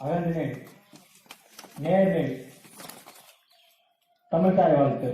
அகநிலை நேர்மை தமிழ்தாய் வாழ்த்து.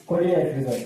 கொடியேற்றுதல்.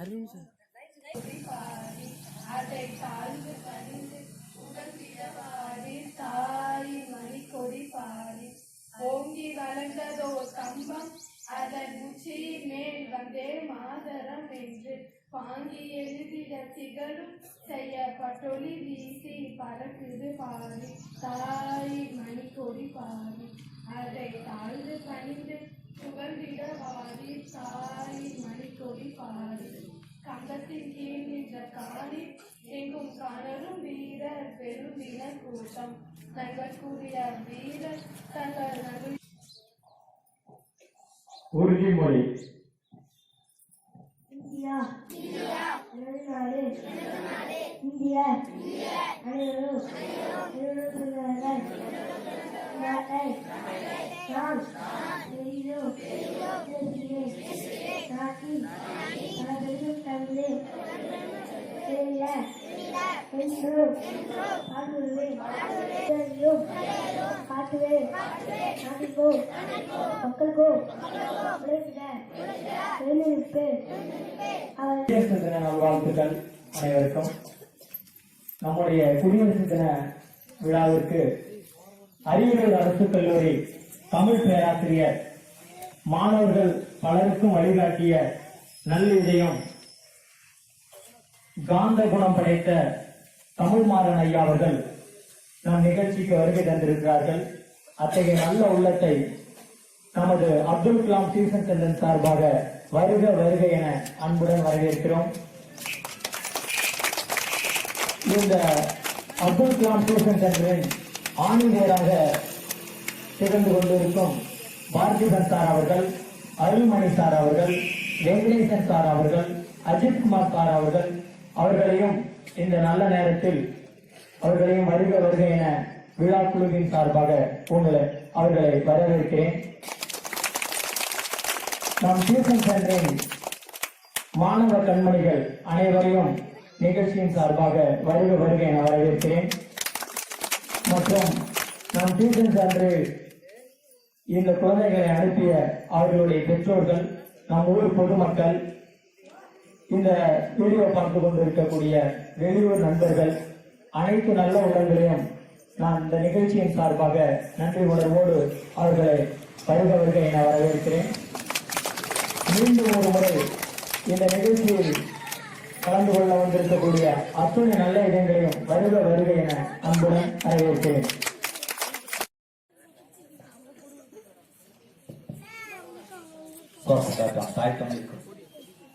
அருண் சார் அதை தாழ்ந்து பணிந்து உடம்பிடவாடி தாய் மணிக்கொடி பாடி ஓங்கி வளர்ந்ததோ கம்பம் அதன் உச்சி மேல் வந்தே மாதரம் என்று வாங்கி எழுதிட திகழும் செய்ய பட்டொலி வீசி பறக்குது பாடி தாய் மணிக்கொடி பாடி அதை தாழ்ந்து பணிந்து புகழ்ந்திடவாடி தாய் மணிக்கொடி பாடி கம்பத்தின் கீழ் நின்ற காணி எங்கும் காணலும் வீரர் பெருந்தின கூட்டம் தங்கக்கூடிய வீரர் தங்கள் நடு உறுதிமொழி. இந்தியா நாடு இந்தியா அனைவரும் நாட்டை நாம் எதிலும் நாட்டி அனைவரும் தந்து செய்ய என்றும் பாடுவேன் காட்டுவேன் நாட்டுக்கோ மக்களுக்கோ வாழ்த்துக்கள் அனைவருக்கும். நம்முடைய குடியரசு தின விழாவிற்கு அரியலூர் அரசு கல்லூரி தமிழ் பேராசிரியர் மாணவர்கள் பலருக்கும் வழிகாட்டிய நல்லிதயம் காந்த குணம் படைத்த தமிழ்மாறன் ஐயா அவர்கள் நம் நிகழ்ச்சிக்கு வருகை தந்திருக்கிறார்கள். அத்தகைய நல்ல உள்ளத்தை நமது அப்துல் கலாம் டியூஷன் சென்டர் சார்பாக வருக வருக என அன்புடன் வரவேற்கிறோம். இந்த அப்துல் கலாம் டியூஷன் சென்டரின் ஆணிவேராக திகழ்ந்து கொண்டிருக்கும் பார்த்திபன் சார் அவர்கள், அருள்மணி சார் அவர்கள், வெங்கடேசன் சார் அவர்கள், அஜித்குமார் சார் அவர்கள் அவர்களையும் இந்த நல்ல நேரத்தில் அவர்களையும் வருக வருக என விழா குழுவின் சார்பாக அவர்களை வரவேற்கிறேன். நம் டியூஷன் சென்டரின் மாணவ கண்மணிகள் அனைவரையும் நிகழ்ச்சியின் சார்பாக வருக வருக என வரவேற்கிறேன். மற்றும் நம் டியூஷன் சென்டரில் இந்த குழந்தைகளை அனுப்பிய அவர்களுடைய பெற்றோர்கள், நம் ஊர் பொதுமக்கள், இந்த வீடியோ பார்த்து கொண்டிருக்கக்கூடிய வெளியூர் நண்பர்கள், அனைத்து நல்ல உள்ளங்களையும் நான் இந்த நிகழ்ச்சியின் சார்பாக நன்றி உணர்வோடு அவர்களை வருக வருக என வரவேற்கிறேன். மீண்டும் ஒரு முறை இந்த நிகழ்ச்சியில் கலந்து கொள்ள வந்திருக்கக்கூடிய அத்துணை நல்ல இடங்களையும் வருக வருக என அன்புடன் வரவேற்கிறேன். தாய் தமிழுக்கும்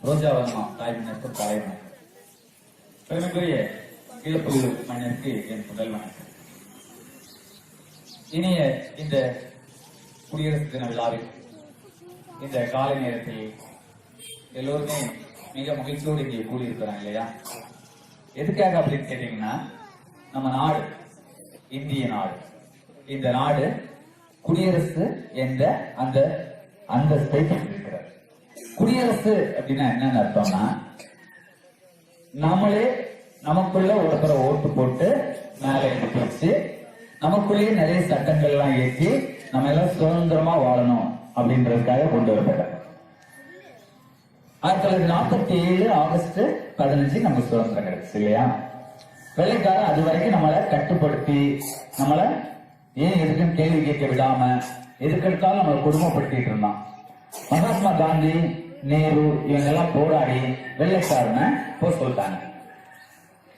ரோஜா வர்மா தாய்மனுக்கும் தலைவன் பெருமைக்குரிய கீழப்பூர் மன்னருக்கு என் முதல் வணக்கம். இனிய இந்த குடியரசு தின விழாவில் இந்த காலை நேரத்தில் எல்லோருமே மிக மகிழ்ச்சியோடு இங்கே கூடியிருக்கிறாங்க இல்லையா? எதுக்காக அப்படின்னு கேட்டீங்கன்னா, நம்ம நாடு இந்திய நாடு. இந்த நாடு குடியரசு என்ற அந்த அந்தஸ்தை பெற்றிருக்கிறது. குடியரசு அப்படின்னா என்னன்னு அர்த்தம்னா, நம்மளே நமக்குள்ள ஒருத்தரை ஓட்டு போட்டு மேல எடுத்து வச்சு நமக்குள்ளேயே நிறைய சட்டங்கள் எல்லாம் ஏற்றி நம்ம எல்லாம் சுதந்திரமா வாழணும் அப்படின்றதுக்காக கொண்டு வரப்பட்டார். 1947 ஆகஸ்ட் 15 நம்ம சுதந்திரம் கிடைச்சு இல்லையா? வெள்ளைக்காரன் அது வரைக்கும் நம்மளை கட்டுப்படுத்தி நம்மள ஏன் எதுக்குன்னு கேள்வி கேட்க விடாம எதுக்கெடுத்தாலும் நம்மளை கொடுமைப்படுத்திட்டு இருந்தான். மகாத்மா காந்தி, நேரு இவங்க எல்லாம் போராடி வெள்ளைக்காரனை போக சொல்லிட்டாங்க.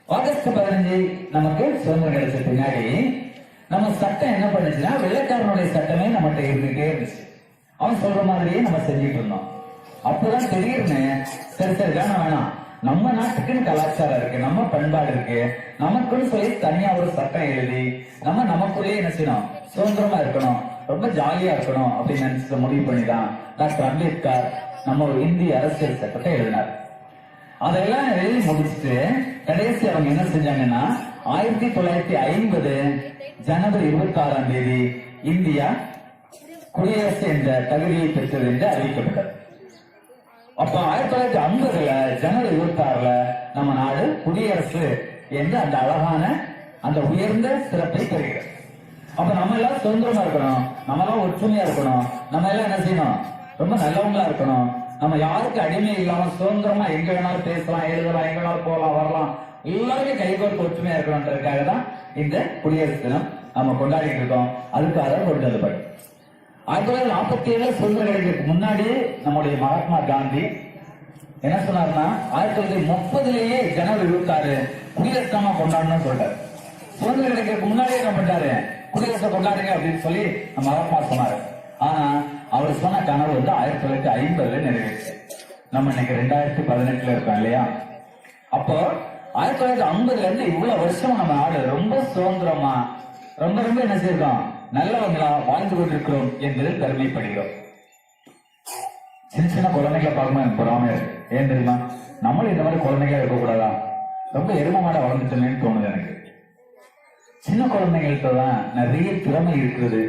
ஆகஸ்ட் 15 நமக்கு சுதந்திரம் கிடைச்ச பின்னாடி நம்ம சட்டம் என்ன பண்ணுச்சுன்னா, வெள்ளைக்காரனுடைய சட்டமே நம்மகிட்ட இருந்துட்டே இருந்துச்சு. அவன் சொல்ற மாதிரியே நம்ம செஞ்சுட்டு இருந்தோம். அப்பதான் திடீர்னு சரி வேணாம், நம்ம நாட்டுக்குன்னு கலாச்சாரம் இருக்கு, நம்ம பண்பாடு இருக்கு, நமக்குன்னு சொல்லி தனியா ஒரு சட்டம் எழுதி நமக்குள்ளேயே என்ன செய்யணும், சுதந்திரமா இருக்கணும், ரொம்ப ஜாலியா இருக்கணும் அப்படின்னு நினைச்சு முடிவு பண்ணிதான் டாக்டர் அம்பேத்கர் நம்ம ஒரு இந்திய அரசியல் சட்டத்தை எழுதினார். அதெல்லாம் எழுதி முடிச்சுட்டு கடைசி அவங்க என்ன செஞ்சாங்கன்னா, 1950 ஜனவரி 26ஆம் தேதி இந்தியா குடியரசு என்ற தகுதியை பெற்றது என்று அறிவிக்கப்பட்டது. அப்ப 1950 ஜனவரி 26 நம்ம நாடு குடியரசு என்ற அந்த அழகான அந்த உயர்ந்த சிறப்பை பெறுகிறது. அப்ப நம்ம எல்லாம் சுதந்திரமா இருக்கணும், நம்ம எல்லாம் ஒற்றுமையா இருக்கணும், நம்ம எல்லாம் என்ன செய்யணும், ரொம்ப நல்லவங்களா இருக்கணும், நம்ம யாருக்கு அடிமை இல்லாம சுதந்திரமா எங்க வேணாலும் பேசலாம், எழுதலாம், எங்க வேணாலும் போகலாம் வரலாம், எல்லாருமே கைகோர்த்து ஒற்றுமையா இருக்கணும்ன்றதுக்காக தான் இந்த குடியரசு தினம் நம்ம கொண்டாடிட்டு இருக்கோம். அதுக்காக கொண்டு வரப்படும். 1947 சுதந்திரம் கிடைக்கிறதுக்கு முன்னாடி நம்முடைய மகாத்மா காந்தி என்ன சொன்னார்னா, 1930 ஜனவரி 26 குடியரசு தினமா கொண்டாடணும்னு சொல்றாரு. சுதந்திரம் கிடைக்கிறதுக்கு முன்னாடியே என்ன பண்றாரு, குடியரசை கொண்டாடுங்க அப்படின்னு சொல்லி நம்ம மகாத்மா சொன்னாரு. ஆனா அவர் சொன்ன கனவு 1950 நிறைவேற்று. நம்ம இன்னைக்கு 2018 இருக்கோம் இல்லையா? அப்போ 1950 இருந்து இவ்வளவு வருஷம் நம்ம நாடு ரொம்ப சுதந்திரமா ரொம்ப என்ன செய்யறோம், நல்லவங்களா வாழ்ந்து கொண்டிருக்கிறோம் என்பதில் பெருமைப்படுகிறோம். சின்ன குழந்தைகளை பார்க்கும்போது எனக்கு பொறாமையா இருக்கு. ஏன் தெரியுமா, நம்மளும் இந்த மாதிரி குழந்தைகளா இருக்கக்கூடாதா? ரொம்ப எருமமாட வளர்ந்துட்டோமேன்னு தோணுது எனக்கு. சின்ன குழந்தைகள்கிட்ட தான் நிறைய திறமை இருக்கிறது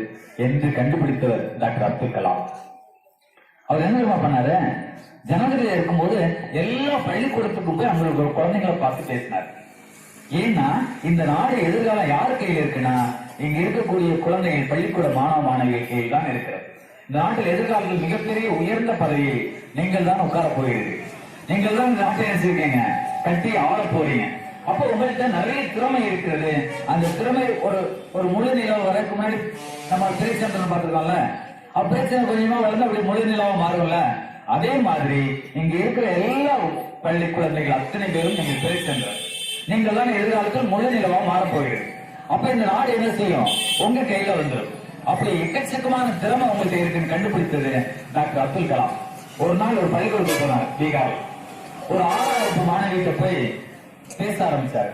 என்று கண்டுபிடித்தவர் டாக்டர் அப்துல் கலாம். அவர் என்ன தெரியுமா பண்ணாரு, ஜனவரியில இருக்கும்போது எல்லா பள்ளிக்கூடத்துக்கும் போய் அவங்களுக்கு ஒரு குழந்தைங்களை பார்த்து பேசினார். ஏன்னா இந்த நாடு எதிர்காலம் யார் கையில் இருக்குன்னா, இங்க இருக்கக்கூடிய குழந்தைகள் பள்ளிக்கூட மாணவ மாணவிகள் கையில் தான் இருக்கிறது. இந்த நாட்டில் எதிர்காலத்தில் மிகப்பெரிய உயர்ந்த பதவியில் நீங்கள் தான் உட்கார போகிறீர்கள். நீங்கள் தான் இந்த நாட்டை நினைச்சிருக்கீங்க, கட்டி ஆள போறீங்க. அப்போ உங்கள்கிட்ட நிறைய திறமை இருக்கிறது. அந்த திறமை ஒரு முழு நிலம் வரைக்கும் முன்னாடி நம்ம திரைச்சந்திரன் பார்த்துருக்கோம்ல, அப்ப கொஞ்சமா வளர்ந்து அப்படி முழு நிலவா மாறும்ல, அதே மாதிரி இங்க இருக்கிற எல்லா பள்ளி குழந்தைகள் அத்தனை பேரும் நீங்க திரைச்சந்திரன். நீங்கள் தான் எதிர்காலத்தில் முழு நிலவா மாறப்போகிறது. அப்ப இந்த நாடு என்ன செய்யும், உங்க கையில வந்துடும். அப்படி எக்கச்சக்கமான திறமை உங்கள்கிட்ட இருக்குன்னு கண்டுபிடித்தது டாக்டர் அப்துல் கலாம். ஒரு நாள் ஒரு பள்ளிக்கூடத்துக்கு போனார் பீகாரில். ஒரு 6ஆம் வகுப்பு மாணவியிட்ட போய் பேச ஆரம்பிச்சாரு.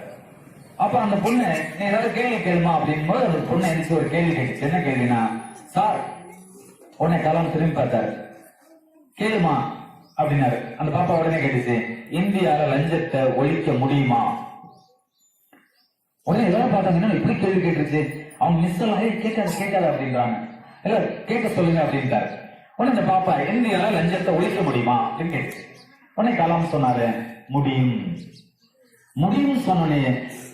அப்ப அந்த பொண்ணு, நீ ஏதாவது கேள்வி கேளுமா அப்படின் போது அந்த பொண்ணு எதிர்த்து ஒரு கேள்வி கேட்டுச்சு. என்ன கேள்வினா, சார் உடனே கலாம் திரும்பி பார்த்தாரு. கேளுமா அப்படின்னாரு. அந்த பாப்பா உடனே கேட்டுச்சு, இந்தியால லஞ்சத்தை ஒழிக்க முடியுமா? உடனே எல்லாரும் பார்த்தாங்க, இப்படி கேள்வி கேட்டுருச்சு. அவங்க மிஸ் எல்லாம் கேட்காது அப்படின்றாங்க. இல்ல கேட்க சொல்லுங்க அப்படின்ட்டாரு. உடனே இந்த பாப்பா, இந்தியால லஞ்சத்தை ஒழிக்க முடியுமா அப்படின்னு கேட்டுச்சு. உடனே கலாம் சொன்னாரு, முடியும். முடியும் சொன்னே,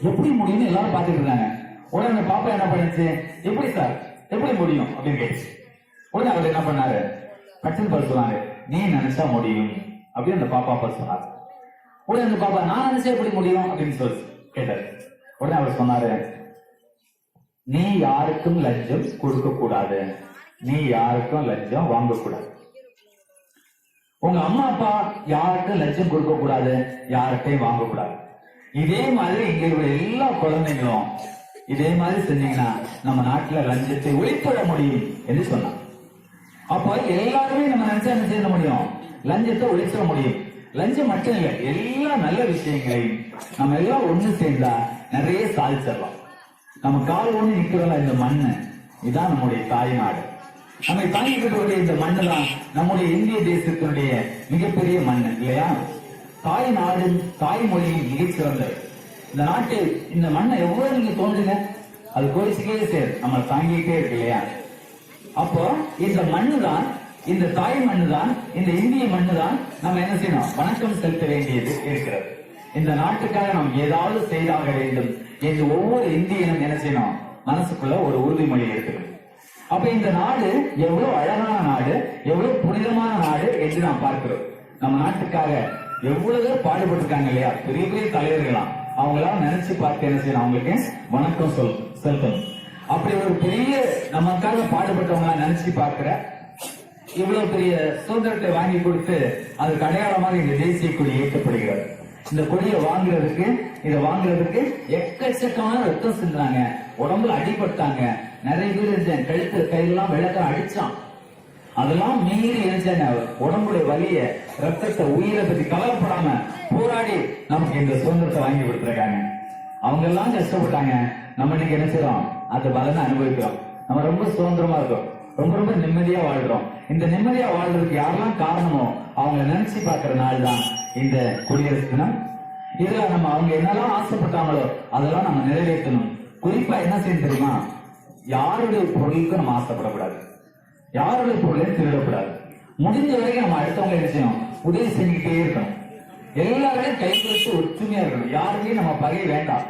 எப்படி முடியும்னு எல்லாரும் பார்த்துட்டு இருந்தாங்க. உடனே அந்த பாப்பா என்ன பண்ணுச்சு, எப்படி சார் எப்படி முடியும் அப்படின்னு கேட்டுச்சு. உடனே அவர் என்ன பண்ணாரு, பச்சன் பல் சொன்னாரு, நீ நினைச்சா முடியும் அப்படின்னு அந்த பாப்பா பல் சொன்னாரு. உடனே அந்த பாப்பா, நான் நினைச்சா எப்படி முடியும் அப்படின்னு சொல்லி கேட்டாரு. உடனே அவர் சொன்னாரு, நீ யாருக்கும் லஞ்சம் கொடுக்க கூடாது, நீ யாருக்கும் லஞ்சம் வாங்கக்கூடாது. உங்க அம்மா அப்பா யாருக்கும் லஞ்சம் கொடுக்க கூடாது, யார்கிட்டையும் வாங்கக்கூடாது. இதே மாதிரி இங்க இருக்கிற எல்லா குழந்தைங்களும் இதே மாதிரி செஞ்சீங்கன்னா நம்ம நாட்டுல லஞ்சத்தை ஒழித்துவிட முடியும் என்று சொன்னாங்க. அப்ப எல்லாருமே நம்ம நினைச்சா என்ன செய்ய முடியும், லஞ்சத்தை ஒழிச்சிட முடியும். லஞ்சம் மட்டும் இல்லை, எல்லா நல்ல விஷயங்களையும் நம்ம எல்லாம் ஒண்ணு சேர்ந்தா நிறைய சாதிச்சிடலாம். நம்ம கால் ஒண்ணு நிக்கிறோம்ல, இந்த மண்ணு இதுதான் நம்முடைய தாய் நாடு. நம்மை தாங்கிக்கிட்டு இந்த மண்ணு தான் நம்முடைய இந்திய தேசத்தினுடைய மிகப்பெரிய மண் இல்லையா? தாய் நாடு தாய்மொழியின் மிகச்சிறந்தது. இந்த நாட்டு இந்த மண்ணை எவ்வளவு நீங்க தோன்றுங்க, அது கோரிச்சுக்கே சேரும், நம்ம தாங்கிக்கிட்டே இருக்கு இல்லையா? அப்போ இந்த மண்ணு தான், இந்த தாய் மண்ணு தான், இந்த இந்திய மண்ணு தான் நம்ம என்ன செய்யணும், வணக்கம் செலுத்த வேண்டியது இருக்கிறது. இந்த நாட்டுக்காக நாம் ஏதாவது செய்தாக வேண்டும் என்று ஒவ்வொரு இந்தியனும் என்ன செய்யணும், மனசுக்குள்ள ஒரு உறுதிமொழி எடுத்துக்கணும். அப்ப இந்த நாடு எவ்வளவு அழகான நாடு, எவ்வளவு புனிதமான நாடு என்று நாம் பார்க்கிறோம். நம்ம நாட்டுக்காக எவ்வளவு பாடுபட்டிருக்காங்க இல்லையா, பெரிய பெரிய தலைவர்களாம். அவங்களாம் நினைச்சு பார்த்து என்ன செய்யணும், அவங்களுக்கு வணக்கம் செலுத்தணும். அப்படி ஒரு பெரிய நமக்காக பாடுபட்டவங்களா நினைச்சு பார்க்கிற இவ்வளவு பெரிய சுதந்திரத்தை வாங்கி கொடுத்து அதுக்கு அடையாளமாக இந்த தேசிய கொடி ஏற்றப்படுகிறது. இந்த கொடியை வாங்குறதுக்கு, இதை வாங்குறதுக்கு எக்கச்சக்கமான ரத்தம் சிந்தாங்க, உடம்புல அடிபட்டாங்க, நிறைய பேர் கழுத்து கையெல்லாம் விளக்க அடிச்சான். அதெல்லாம் மீறி எழுந்தாங்க, உடம்புடைய வலிய, ரத்தத்தை, உயிரை பத்தி கவலைப்படாம போராடி நமக்கு இந்த சுதந்திரத்தை வாங்கி கொடுத்துருக்காங்க. அவங்க எல்லாம் கஷ்டப்பட்டாங்க, நம்ம இன்னைக்கு என்ன செய்யறோம், அது பலனை அனுபவிக்கிறோம். நம்ம ரொம்ப சுதந்திரமா இருக்கோம், ரொம்ப ரொம்ப நிம்மதியா வாழ்றோம். இந்த நிம்மதியா வாழ்றதுக்கு யாரெல்லாம் காரணமோ அவங்க நினைச்சு பார்க்கிற நாள் தான் இந்த குடியரசு தினம். இதுல நம்ம அவங்க என்னெல்லாம் ஆசைப்பட்டாங்களோ அதெல்லாம் நம்ம நிறைவேற்றணும். குறிப்பா என்ன செய்யணும் தெரியுமா, யாருடைய பொருளுக்கும் நம்ம ஆசைப்படக்கூடாது, யாருடைய பொருளையும் திருடக்கூடாது. முடிஞ்ச வரைக்கும் நம்ம அடுத்தவங்க என்ன செய்யணும், உதவி செஞ்சுக்கிட்டே இருக்கணும். எல்லாரையும் கை கொடுத்து ஒற்றுமையா இருக்கணும். யாருமே நம்ம பகை வேண்டாம்.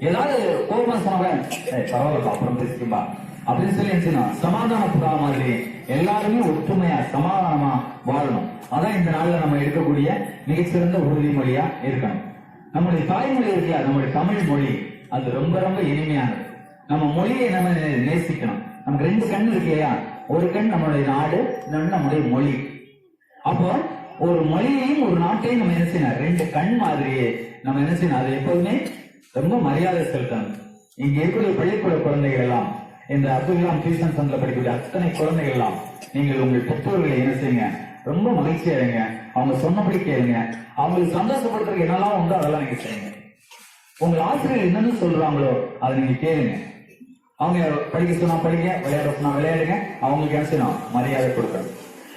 ஏதாவது கோபமா சொன்னவன் பரவாயில்ல அப்புறம் பேசிக்கும்பா அப்படின்னு சொல்லி என்ன சமாதான புறா மாதிரி எல்லாருமே ஒற்றுமையா சமாதானமா வாழணும். அதான் இந்த நாள்ல நம்ம எடுக்கக்கூடிய மிகச்சிறந்த உறுதிமொழியா இருக்கணும். நம்முடைய தாய்மொழி இருக்குல்ல, நம்முடைய தமிழ் மொழி, அது ரொம்ப ரொம்ப இனிமையானது. நம்ம மொழியை நம்ம நேசிக்கணும். நமக்கு ரெண்டு கண் இருக்கு இல்லையா, ஒரு கண் நம்மளுடைய நாடு, இன்னொன்று நம்முடைய மொழி. அப்போ ஒரு மொழியையும் ஒரு நாட்டையும் நம்ம என்ன செய்யணும், ரெண்டு கண் மாதிரியே நம்ம என்ன செய்யணும், அது எப்போதுமே ரொம்ப மரியாதை செலுத்தணும். இங்க இருக்கக்கூடிய பள்ளிக்கூட குழந்தைகள் எல்லாம், இந்த அப்துல் கலாம் டியூஷன் சென்டர்ல படிக்கக்கூடிய அத்தனை குழந்தைகள் எல்லாம், நீங்கள் உங்கள் பெற்றோர்களை என்ன செய்யுங்க, ரொம்ப மகிழ்ச்சியா இருங்க, அவங்க சொன்னபடி கேளுங்க, அவங்களுக்கு சந்தோஷப்படுறதுக்கு என்னெல்லாம் உண்டோ அதெல்லாம் நீங்க செய்யுங்க. உங்க ஆசிரியர் என்னன்னு சொல்றாங்களோ அதை நீங்க கேளுங்க. அவங்க படிக்க சொன்னா படிங்க, விளையாட சொன்னா விளையாடுங்க. அவங்களுக்கு என்ன செய்யணும், மரியாதை கொடுக்கணும்.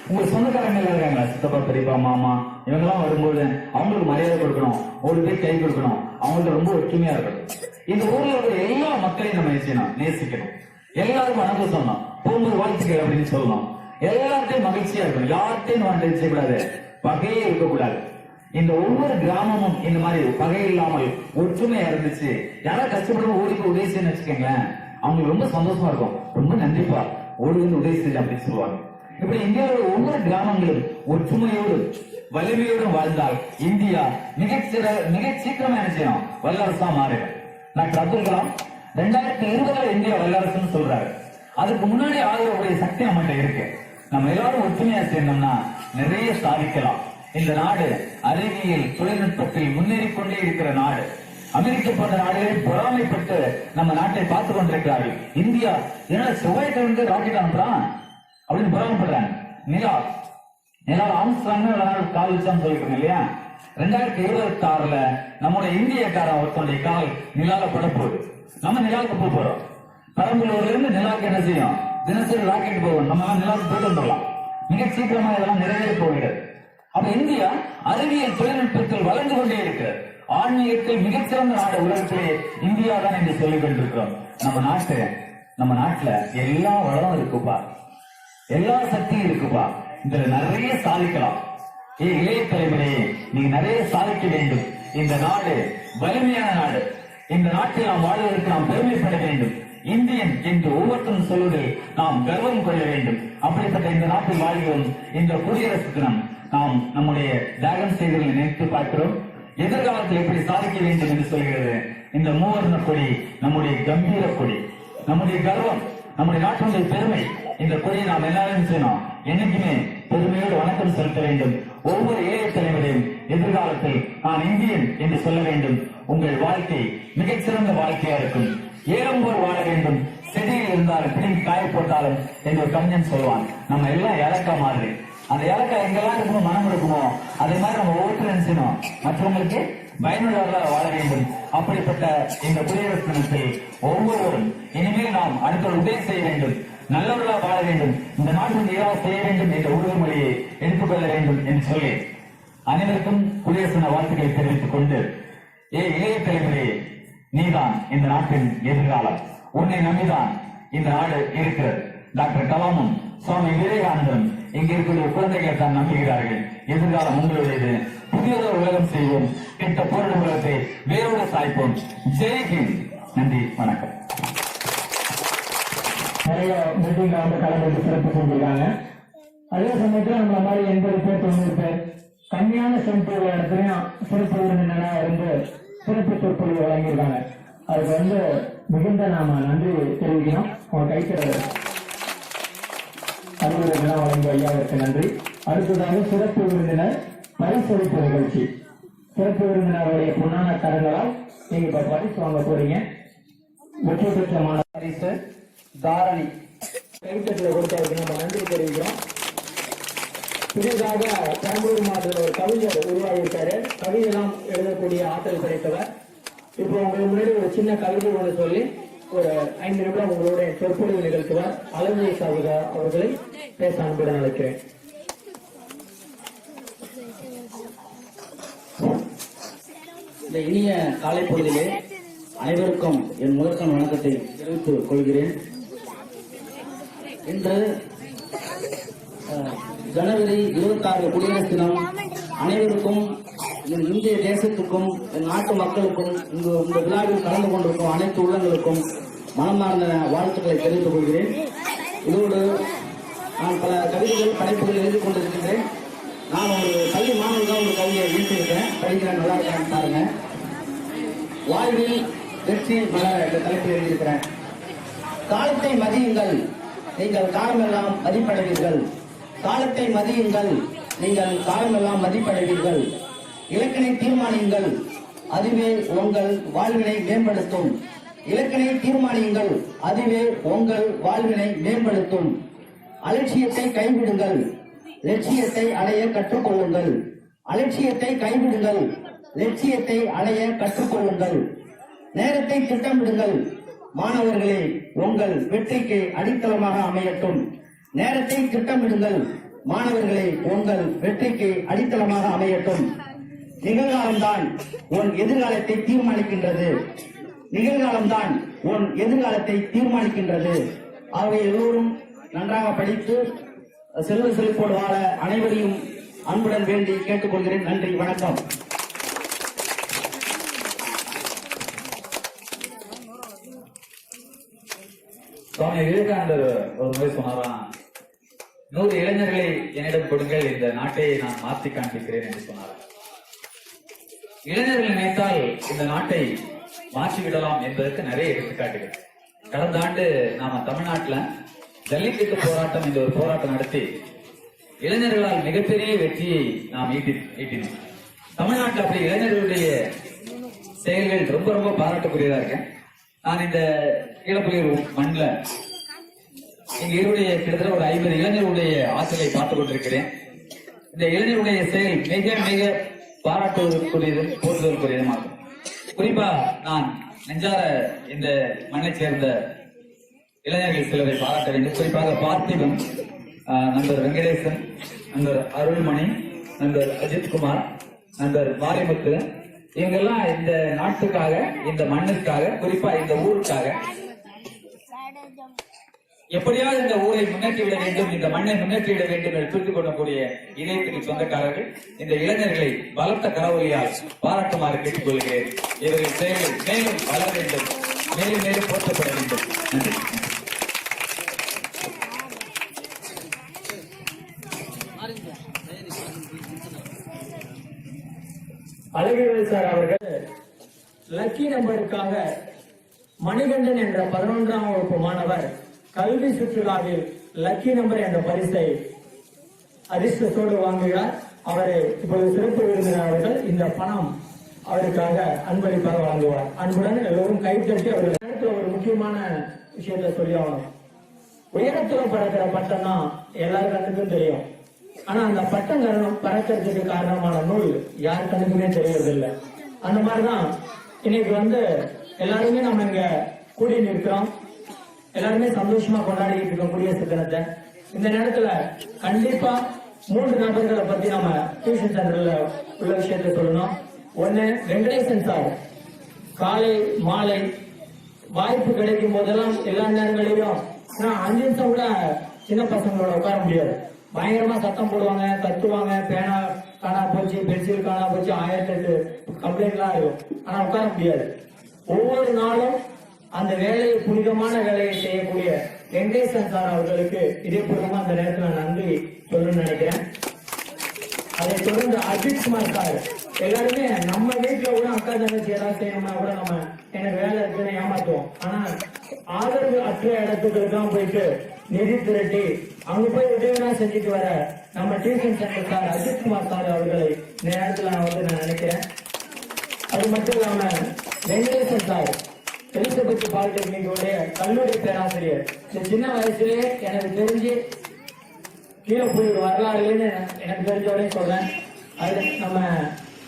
உங்களுக்கு சொந்தக்காரங்க எல்லாம் இருக்காங்க, சித்தப்பா, பெரியப்பா, மாமா, இவங்கெல்லாம் வரும்போது அவங்களுக்கு மரியாதை கொடுக்கணும், ஒரு பேர் கை கொடுக்கணும், அவங்களுக்கு ரொம்ப ஒற்றுமையா இருக்கணும். இந்த ஊர்ல உள்ள எல்லா மக்களையும் நம்ம செய்யணும், நேசிக்கணும். எல்லாரும் வணக்கம் சொல்லணும், போகும்போது வாழ்த்துக்கள் அப்படின்னு சொல்லணும். எல்லார்ட்டையும் மகிழ்ச்சியா இருக்கணும், யார்ட்டையும் வாழ்க்கை செய்யக்கூடாது, பகையே இருக்கக்கூடாது. இந்த ஒவ்வொரு கிராமமும் இந்த மாதிரி பகை இல்லாமல் ஒற்றுமையா இருந்துச்சு. யாராவது கஷ்டப்படும் ஓடி போய் உதவி செய்யணும்னு வச்சுக்கோங்களேன், அவங்களுக்கு ரொம்ப சந்தோஷமா இருக்கும். ரொம்ப நன்றிப்பா, ஓடி வந்து உதவி செய்ய அப்படின்னு சொல்லுவாங்க. இப்படி இந்தியாவோட ஒவ்வொரு கிராமங்களும் ஒற்றுமையோடு வலிமையோடும் வாழ்ந்தால் இந்தியா மிக சீக்கிரமா என்ன செய்யணும், வல்லரசா மாறிடும். டாக்டர் அப்துல் கலாம் 2020 இந்தியா வல்லரசுன்னு சொல்றாரு. அதுக்கு முன்னாடி ஆதரவுடைய சக்தி நம்மகிட்ட இருக்கு. நம்ம எல்லாரும் ஒற்றுமையா சேர்ந்தோம்னா நிறைய சாதிக்கலாம். இந்த நாடு அறிவியல் தொழில்நுட்பத்தில் முன்னேறி கொண்டே இருக்கிற நாடு. அமெரிக்க போன்ற நாடுகளில் பொறாமைப்பட்டு நம்ம நாட்டை பார்த்து கொண்டிருக்கிறார்கள். இந்தியா ஏன்னா செவ்வாய்க்கிழமை ராக்கெட் அனுப்புறான் அப்படின்னு பொறாமப்படுறாங்க. நிலா ஆம்ஸ்ட்ராங் கால் வச்சான்னு சொல்லிட்டு இல்லையா, 2026 நம்முடைய இந்தியக்காரன் ஒருத்தனுடைய கால் நிலால பட போகுது. நம்ம நிலாவுக்கு போக போறோம். பெரம்பலூர்ல இருந்து நிலாவுக்கு என்ன செய்யும், தினசரி ராக்கெட் போவோம். நம்ம நிலாவுக்கு போயிட்டு வந்துடலாம். மிக சீக்கிரமா இதெல்லாம் நிறைவேற போகிறது. அப்ப இந்தியா அறிவியல் தொழில்நுட்பத்தில் வளர்ந்து கொண்டே இருக்கிறது. ஆன்மீகத்தில் மிகச்சிறந்த நாடு உலகத்திலே இந்தியா தான் என்று சொல்லிக் கொண்டிருக்கிறோம். நம்ம நாட்டுல எல்லா வளம் இருக்குப்பா, எல்லா சக்தியும் இருக்குப்பா. இதுல நிறைய சாதிக்கலாம். இளைய தலைமுறையே நீங்க நிறைய சாதிக்க வேண்டும். இந்த நாடு வலிமையான நாடு. இந்த நாட்டில் நாம் வாழ்வதற்கு நாம் பெருமைப்பட வேண்டும். இந்தியன் என்று ஒவ்வொருத்தரும் சொல்வதில் நாம் கர்வம் கொள்ள வேண்டும். அப்படிப்பட்ட இந்த நாட்டில் வாழ்கிறோம். இந்த குடியரசு தினம் நாம் நம்முடைய தியாகம் செய்தவர்களை நினைத்து பார்க்கிறோம். எதிர்காலத்தில் எப்படி சாதிக்க வேண்டும் என்று சொல்கிறது இந்த மூவர்ண கொடி. நம்முடைய கம்பீர கொடி, நம்முடைய கர்வம், நம்முடைய நாட்டினுடைய பெருமை. இந்த கொடியை நாம் எல்லாரும் செய்யணும். என்னைக்குமே பெருமையோடு வணக்கம் செலுத்த வேண்டும். ஒவ்வொரு இளைய தலைவரையும் எதிர்காலத்தில் நான் இந்தியன் என்று சொல்ல வேண்டும். உங்கள் வாழ்க்கை மிகச்சிறந்த வாழ்க்கையா இருக்கும். ஏறும்போர் வாழ வேண்டும். செடியில் இருந்தாலும் பிடிங்கி காய போட்டாலும் என்று ஒரு கவிஞன் சொல்லுவான். நம்ம எல்லாம் இலக்கா மாதிரி, அந்த இலக்கா எங்கெல்லாம் இருக்குமோ மனம் இருக்குமோ அதே மாதிரி நம்ம ஒவ்வொருத்தரும் நினைச்சணும் மற்றவங்களுக்கு பயனுள்ளவர்களாக வாழ வேண்டும். அப்படிப்பட்ட இந்த குடியரசு தினத்தில் ஒவ்வொருவரும் இனிமேல் நாம் அடுத்த உதவி செய்ய வேண்டும், நல்லவர்களாக வாழ வேண்டும், இந்த நாட்டில் ஏதாவது செய்ய வேண்டும் என்ற உறுதிமொழியை எடுத்துக்கொள்ள வேண்டும் என்று சொல்லி அனைவருக்கும் குடியரசு தின வாழ்த்துக்களை தெரிவித்துக் கொண்டு, இளைய தலைமுறையை நீதான் இந்த நாட்டின் எதிர்காலம். உன்னை நம்பிதான் இந்த நாடு இருக்கிறது. டாக்டர் கலாமும் சுவாமி விவேகானந்தரும் இங்க இருக்கிற குழந்தைகளை தான் நம்புகிறார்கள். எதிர்காலம் உங்களுடையது. புதியதொரு உலகம் செய்வோம். கெட்ட போராட உலகத்தை வேரோடு சாய்ப்போம். ஜெய்ஹிந்த். நன்றி, வணக்கம். நிறைய மீட்டிங் வந்து கலந்து சிறப்பு செஞ்சிருக்காங்க. அதே சமயத்துல நம்மள மாதிரி 80 பேர் 90 பேர் கம்மியான சொற்பொழிவு இடத்துலயும் சிறப்பு விருந்தினராக இருந்து சிறப்பு சொற்பொழிவு வழங்கியிருக்காங்க. அதுக்கு வந்து மிகுந்த நாம நன்றி தெரிவிக்கிறோம். உங்க கைத்தற அறிவுரைகள்லாம் வழங்கிய ஐயாவிற்கு நன்றி. அடுத்ததாக சிறப்பு விருந்தினர் பரிசளிப்பு நிகழ்ச்சி. சிறப்பு விருந்தினருடைய பொன்னான கரங்களால் நீங்க இப்ப பரிசு வாங்க போறீங்க. வெற்றி பெற்ற மாணவர் பரிசு தாரணி கைத்தட்டில் கொடுத்தவருக்கு நம்ம நன்றி தெரிவிக்கிறோம். புதிதாக பெரம்பலூர் மாவட்டத்தில் ஒரு கவிஞர் உருவாகியிருக்காரு. கவிதையெல்லாம் எழுதக்கூடிய ஆற்றல் கிடைத்தவர். இப்போ உங்களுக்கு முன்னாடி ஒரு சின்ன கவிதை ஒன்று சொல்லி ஒரு 5 நிமிடம் உங்களுடைய சொற்பொழிவு நிகழ்த்துவார். அழகு சாகுதா அவர்களை பேச அன்புடன் அழைக்கிறேன். இந்த இனிய காலை பொழுதிலே அனைவருக்கும் என் முதற்கண் வணக்கத்தை தெரிவித்துக் கொள்கிறேன். இன்று ஜனவரி 26 குடியரசு தினம். அனைவருக்கும் இந்திய தேசத்துக்கும் என் நாட்டு மக்களுக்கும் இந்த விழாவில் கலந்து கொண்டிருக்கும் அனைத்து உள்ளங்களுக்கும் மனமார்ந்த வாழ்த்துக்களை தெரிவித்துக் கொள்கிறேன். இதோடு நான் பல கவிதைகள் படைப்புகள் எழுதி கொண்டிருக்கின்றேன். நான் ஒரு பள்ளி மாணவர்கள் ஒரு கவிதையை எழுதியிருக்கிறேன். படிக்கிறேன், நல்லா இருக்கேன் பாருங்க. வாழ்வில் வெற்றி மலர் என்ற தலைப்பில் எழுதியிருக்கிறேன். காலத்தை மதியுங்கள், நீங்கள் காலமெல்லாம் மதிப்படைவீர்கள். காலத்தை மதியுங்கள், நீங்கள் காலமெல்லாம் மதிப்படைவீர்கள். இலக்கினை தீர்மானியுங்கள், அதுவே உங்கள் வாழ்வினை மேம்படுத்தும். இலக்கினை தீர்மானியுங்கள், அதுவே உங்கள் வாழ்வினை மேம்படுத்தும். அலட்சியத்தை கைவிடுங்கள், லட்சியத்தை அடைய கற்றுக்கொள்ளுங்கள். அலட்சியத்தை கைவிடுங்கள், லட்சியத்தை அடைய கற்றுக்கொள்ளுங்கள். நேரத்தை திட்டமிடுங்கள், மாணவர்களே உங்கள் வெற்றிக்கு அடித்தளமாக அமையட்டும். நேரத்தை திட்டமிடுங்கள், மாணவர்களே உங்கள் வெற்றிக்கு அடித்தளமாக அமையட்டும். நிகழ்காலம்தான் உன் எதிர்காலத்தை தீர்மானிக்கின்றது. நிகழ்காலம்தான் உன் எதிர்காலத்தை தீர்மானிக்கின்றது. ஆகவே எல்லோரும் நன்றாக படித்து செல்வ செழிப்போடு வாழ அனைவரையும் அன்புடன் வேண்டி கேட்டுக்கொள்கிறேன். நன்றி, வணக்கம். சுவாமி விவேகானந்தர் ஒரு முறை சொன்னாராம், 100 இளைஞர்களை என்னிடம் கொடுங்கள், இந்த நாட்டை நான் மாற்றி காண்பிக்கிறேன் என்று சொன்னார். இளைஞர்கள் நினைத்தால் இந்த நாட்டை மாற்றிவிடலாம் என்பதற்கு நிறைய எடுத்துக்காட்டுகள். கடந்த ஆண்டு நாம தமிழ்நாட்டில் ஜல்லிக்கட்டு போராட்டம் என்ற ஒரு போராட்டம் நடத்தி இளைஞர்களால் மிகப்பெரிய வெற்றியை நாம் ஈட்டினோம். தமிழ்நாட்டில் அப்படி இளைஞர்களுடைய செயல்கள் ரொம்ப ரொம்ப பாராட்டுக்குரியதா இருக்கு. நான் இந்த கீழப்புலியூர் மண்ணில் இங்க இருடைய கிட்டத்தட்ட ஒரு 50 இளைஞர்களுடைய ஆற்றலை பார்த்துக் கொண்டிருக்கிறேன். இந்த இளைஞருடைய செயல் மிக மிக பாராட்டுவதற்குரியதும் போற்றுவதற்குரியதுமாகும். குறிப்பா நான் நெஞ்சார இந்த மண்ணை சேர்ந்த இளைஞர்கள் சிலரை பாராட்ட வேண்டும். குறிப்பாக பார்த்திபன், நண்பர் வெங்கடேசன், நண்பர் அருள்மணி, நண்பர் அஜித்குமார், நண்பர் மாரிமுத்து, இவங்கெல்லாம் இந்த நாட்டுக்காக, இந்த மண்ணுக்காக, குறிப்பா இந்த ஊருக்காக எப்படியாவது இந்த ஊரை முன்னேற்றிவிட வேண்டும், இந்த மண்ணை முன்னேற்றிவிட வேண்டும் என்று புரிந்து கொள்ளக்கூடிய இதயத்திற்கு சொந்தக்காரர்கள் இந்த இளைஞர்களை பலத்த கரவொலியால் பாராட்டுமாறு கேட்டுக் கொள்கிறேன். இவர்கள் செயல்கள் மேலும் வளர வேண்டும், மேலும் மேலும் போற்றப்பட வேண்டும். நன்றி. அழகிவேல் சார் அவர்கள் லக்கி நம்பருக்காக மணிகண்டன் என்ற 11ஆம் வகுப்பு மாணவர் கல்வி சுற்றுலாவில் லக்கி நம்பர் என்ற பரிசை அதிர்ஷ்டத்தோடு வாங்குகிறார். அவரை இப்போது சிறப்பு விருந்தினர் அவர்கள் இந்த பணம் அவருக்காக அன்பளிப்பாக வழங்குவார். அன்புடன் எல்லோரும் கைத்தட்டி அவர்கள் நேரத்தில் ஒரு முக்கியமான விஷயத்தை சொல்லி ஆகணும். உயரத்துல பறக்கிற பட்டம் தான் எல்லாரும் கண்ணுக்கும் தெரியும். ஆனா அந்த பட்டம் பறக்கிறதுக்கு காரணமான நூல் யார் கண்ணுக்குமே தெரியறதில்லை. அந்த மாதிரிதான் இன்னைக்கு எல்லாருமே நம்ம இங்க கூடி நிற்கிறோம். எல்லாருமே சந்தோஷமா கொண்டாடிட்டு இருக்கோம் குடியரசு தினத்தை. இந்த நேரத்துல கண்டிப்பா 3 நபர்களை பத்தி நம்ம டியூஷன் சென்டர்ல உள்ள விஷயத்த சொல்லணும். ஒண்ணு வெங்கடேசன் சார். காலை மாலை வாய்ப்பு கிடைக்கும் போதெல்லாம் எல்லா நேரங்களிலும் நான் 5 நிமிஷம் கூட சின்ன பசங்களோட உட்கார முடியாது. பயங்கரமா சத்தம் போடுவாங்க, கத்துவாங்க, பேனா காணா போச்சு, பென்சில் காணா போச்சு, 1008 கம்ப்ளைண்ட்லாம் இருக்கும். ஆனா உட்கார முடியாது. ஒவ்வொரு நாளும் அந்த வேலையை, புனிதமான வேலையை செய்யக்கூடிய வெங்கடேசன் சார் அவர்களுக்கு இதயபூர்வமா அந்த நேரத்தில் நான் நன்றி சொல்லணும்னு நினைக்கிறேன். அதை தொடர்ந்து அஜித் குமார் சார், எல்லாருமே நம்ம வீட்டுல கூட அக்கா தங்கச்சி ஏதாவது செய்யணும்னா கூட நம்ம எனக்கு வேலை இருக்குன்னு ஏமாத்துவோம். ஆனா ஆதரவு அற்ற இடத்துக்கு தான் போயிட்டு நிதி திரட்டி அங்க போய் உதவினா செஞ்சுட்டு வர நம்ம tuition centre sir Ajith Kumar sir அவர்களை இந்த நேரத்தில் நான் நினைக்கிறேன். அது மட்டும் இல்லாம வெங்கடேசன் சார் எலிசபெத் பாலிடெக்னிக்கோடைய கல்லூரி பேராசிரியர். இந்த சின்ன வயசுலயே எனக்கு தெரிஞ்சு கீழப்புள்ளூர் வரலாறுன்னு எனக்கு தெரிஞ்சவரையும் சொல்றேன். அது நம்ம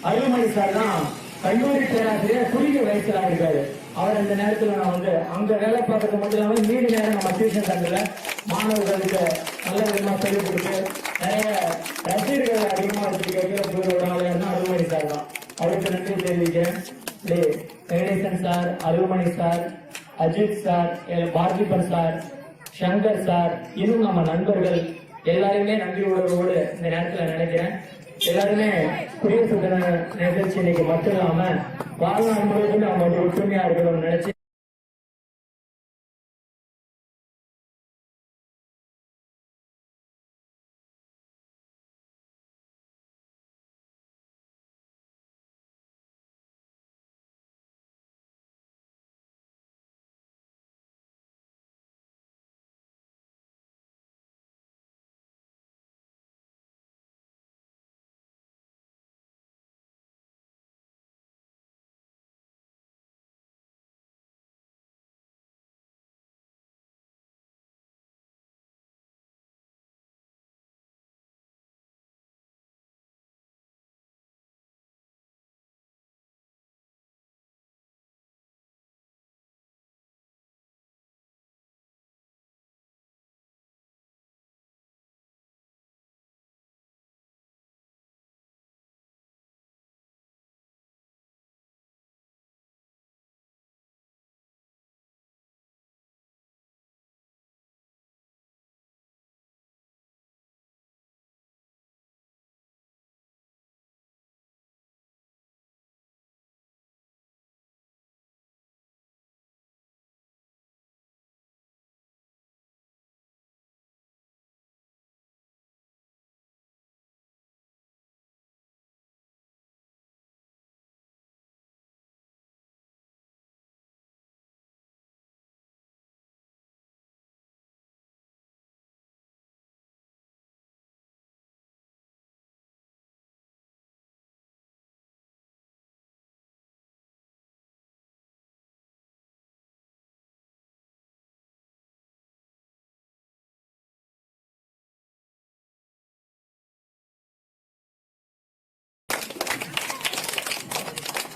அருள்மணி சார் தான் கல்லூரி பேராசிரியர், குறுகிய வயசுல இருக்காரு. அவர் இந்த நேரத்துல நான் அங்க வேலை பார்க்கறது மட்டும் இல்லாம மீதி நேரம் நம்ம டியூஷன் சென்டர்ல மாணவர்களுக்கு நல்ல விதமா சொல்லிக் கொடுத்து நிறைய ரசிகர்கள் அதிகமா வச்சிருக்க கீழப்புள்ளூர் ஆளுநர்னா அருள்மணி சார் தான். அவருக்கு நன்றி தெரிவிக்கிறேன். Venkatesan sir, Arulmani sir, Ajith sir, Parthiban sir, Shankar sir, இன்னும் நம்ம நண்பர்கள் எல்லாருமே நன்றி உணர்வோடு இந்த நேரத்தில் நினைக்கிறேன். எல்லாருமே குடியரசு தின நிகழ்ச்சி இன்னைக்கு மட்டும் இல்லாம வாழ்நாள் முழுவதும் அவங்க ஒற்றுமையா இருக்கணும்னு நினைச்சு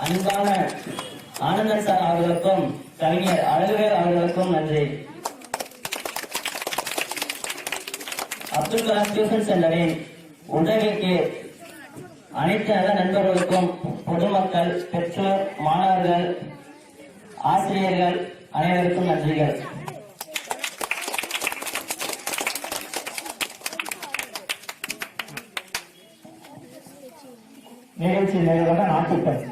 அன்பான ஆனந்தன் சார் அவர்களுக்கும் கவிஞர் அழகுவேல் அவர்களுக்கும் நன்றி. அப்துல் கலாம் டியூஷன் சென்டரின் உதவிக்கு அனைத்து நல்ல நண்பர்களுக்கும், பொதுமக்கள், பெற்றோர், மாணவர்கள், ஆசிரியர்கள் அனைவருக்கும் நன்றிகள். நிகழ்ச்சி நிறைவாக நாட்டுப்பண்